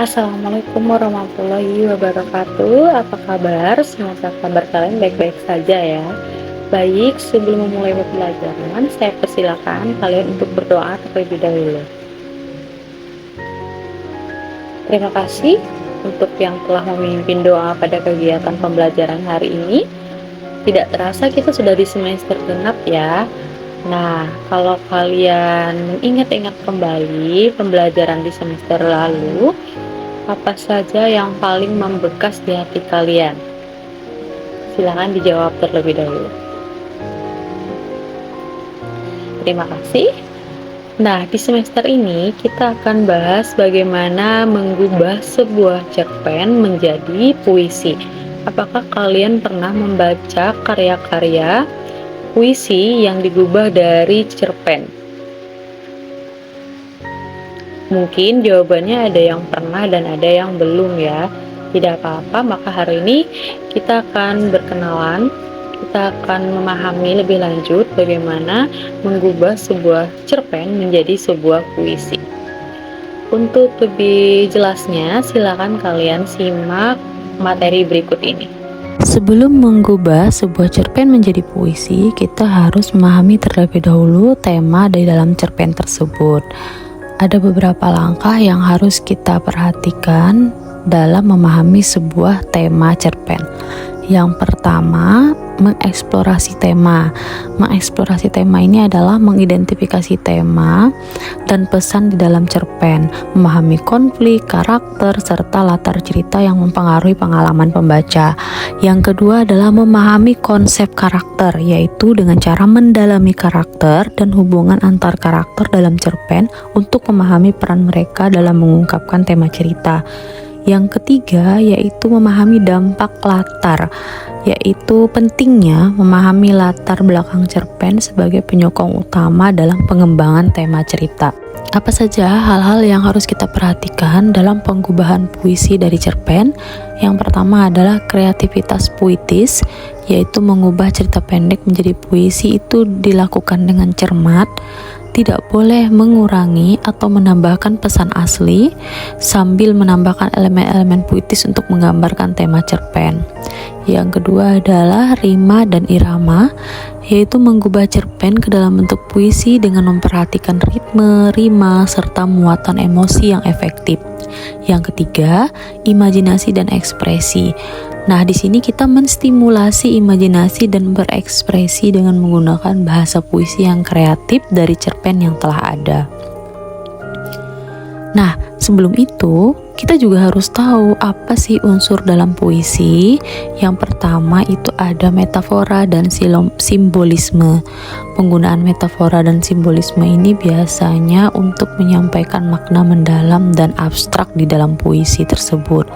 Assalamualaikum warahmatullahi wabarakatuh. Apa kabar? Semoga kabar kalian baik-baik saja ya. Baik, sebelum memulai pembelajaran, saya persilakan kalian untuk berdoa terlebih dahulu. Terima kasih untuk yang telah memimpin doa pada kegiatan pembelajaran hari ini. Tidak terasa kita sudah di semester genap ya. Nah, kalau kalian ingat-ingat kembali pembelajaran di semester lalu, apa saja yang paling membekas di hati kalian? Silakan dijawab terlebih dahulu. Terima kasih. Nah, di semester ini kita akan bahas bagaimana mengubah sebuah cerpen menjadi puisi. Apakah kalian pernah membaca karya-karya puisi yang digubah dari cerpen? Mungkin jawabannya ada yang pernah dan ada yang belum ya. Tidak apa-apa, maka hari ini kita akan berkenalan, kita akan memahami lebih lanjut bagaimana mengubah sebuah cerpen menjadi sebuah puisi. Untuk lebih jelasnya, silakan kalian simak materi berikut ini. Sebelum mengubah sebuah cerpen menjadi puisi, kita harus memahami terlebih dahulu tema di dalam cerpen tersebut. Ada beberapa langkah yang harus kita perhatikan dalam memahami sebuah tema cerpen. Yang pertama, mengeksplorasi tema. Mengeksplorasi tema ini adalah mengidentifikasi tema dan pesan di dalam cerpen, memahami konflik, karakter, serta latar cerita yang mempengaruhi pengalaman pembaca. Yang kedua adalah memahami konsep karakter, yaitu dengan cara mendalami karakter dan hubungan antar karakter dalam cerpen untuk memahami peran mereka dalam mengungkapkan tema cerita. Yang ketiga yaitu memahami dampak latar, yaitu pentingnya memahami latar belakang cerpen sebagai penyokong utama dalam pengembangan tema cerita. Apa saja hal-hal yang harus kita perhatikan dalam pengubahan puisi dari cerpen? Yang pertama adalah kreativitas puitis, yaitu mengubah cerita pendek menjadi puisi itu dilakukan dengan cermat, tidak boleh mengurangi atau menambahkan pesan asli sambil menambahkan elemen-elemen puitis untuk menggambarkan tema cerpen. Yang kedua adalah rima dan irama, yaitu mengubah cerpen ke dalam bentuk puisi dengan memperhatikan ritme, rima, serta muatan emosi yang efektif. Yang ketiga, imajinasi dan ekspresi. Nah, di sini kita menstimulasi imajinasi dan berekspresi dengan menggunakan bahasa puisi yang kreatif dari cerpen yang telah ada. Nah, sebelum itu, kita juga harus tahu apa sih unsur dalam puisi. Yang pertama itu ada metafora dan simbolisme. Penggunaan metafora dan simbolisme ini biasanya untuk menyampaikan makna mendalam dan abstrak di dalam puisi tersebut.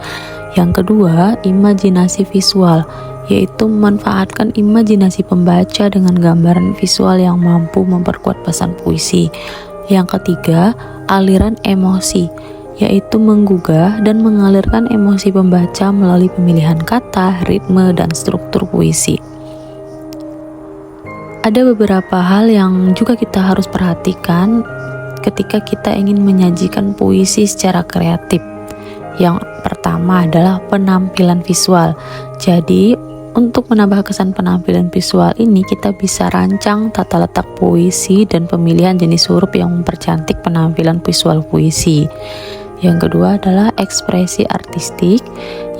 Yang kedua, imajinasi visual, yaitu memanfaatkan imajinasi pembaca dengan gambaran visual yang mampu memperkuat pesan puisi. Yang ketiga, aliran emosi, yaitu menggugah dan mengalirkan emosi pembaca melalui pemilihan kata, ritme, dan struktur puisi. Ada beberapa hal yang juga kita harus perhatikan ketika kita ingin menyajikan puisi secara kreatif. Yang pertama adalah penampilan visual. Jadi, untuk menambah kesan penampilan visual ini, kita bisa rancang tata letak puisi dan pemilihan jenis huruf yang mempercantik penampilan visual puisi. Yang kedua adalah ekspresi artistik,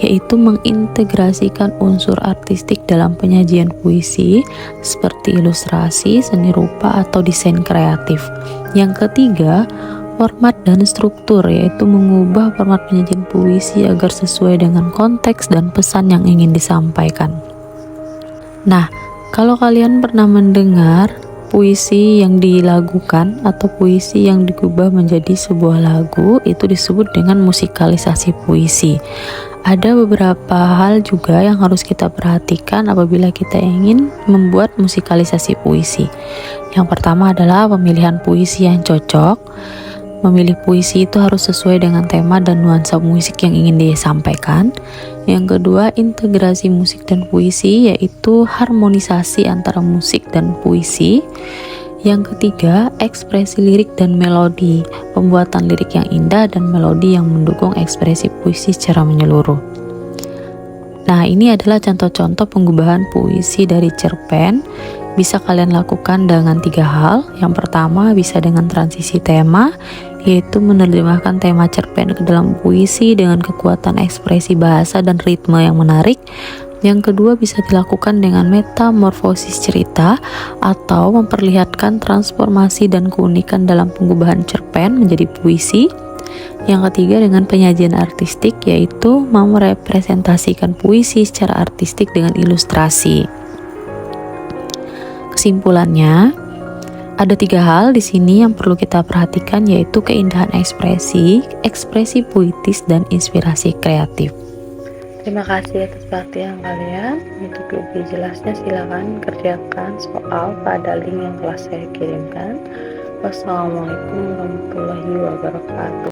yaitu mengintegrasikan unsur artistik dalam penyajian puisi seperti ilustrasi, seni rupa, atau desain kreatif. Yang ketiga, format dan struktur, yaitu mengubah format penyajian puisi agar sesuai dengan konteks dan pesan yang ingin disampaikan. Nah, kalau kalian pernah mendengar puisi yang dilagukan atau puisi yang digubah menjadi sebuah lagu, itu disebut dengan musikalisasi puisi. Ada beberapa hal juga yang harus kita perhatikan apabila kita ingin membuat musikalisasi puisi. Yang pertama adalah pemilihan puisi yang cocok. Memilih puisi itu harus sesuai dengan tema dan nuansa musik yang ingin disampaikan. Yang kedua, integrasi musik dan puisi, yaitu harmonisasi antara musik dan puisi. Yang ketiga, ekspresi lirik dan melodi, pembuatan lirik yang indah dan melodi yang mendukung ekspresi puisi secara menyeluruh. Nah, ini adalah contoh-contoh penggubahan puisi dari cerpen. Bisa kalian lakukan dengan 3 hal. Yang pertama, bisa dengan transisi tema, yaitu menerjemahkan tema cerpen ke dalam puisi dengan kekuatan ekspresi bahasa dan ritme yang menarik. Yang kedua, bisa dilakukan dengan metamorfosis cerita atau memperlihatkan transformasi dan keunikan dalam penggubahan cerpen menjadi puisi. Yang ketiga, dengan penyajian artistik, yaitu merepresentasikan puisi secara artistik dengan ilustrasi. Kesimpulannya, ada 3 hal di sini yang perlu kita perhatikan, yaitu keindahan ekspresi, ekspresi puitis, dan inspirasi kreatif. Terima kasih atas perhatian kalian. Untuk lebih jelasnya silakan kerjakan soal pada link yang telah saya kirimkan. Wassalamualaikum warahmatullahi wabarakatuh.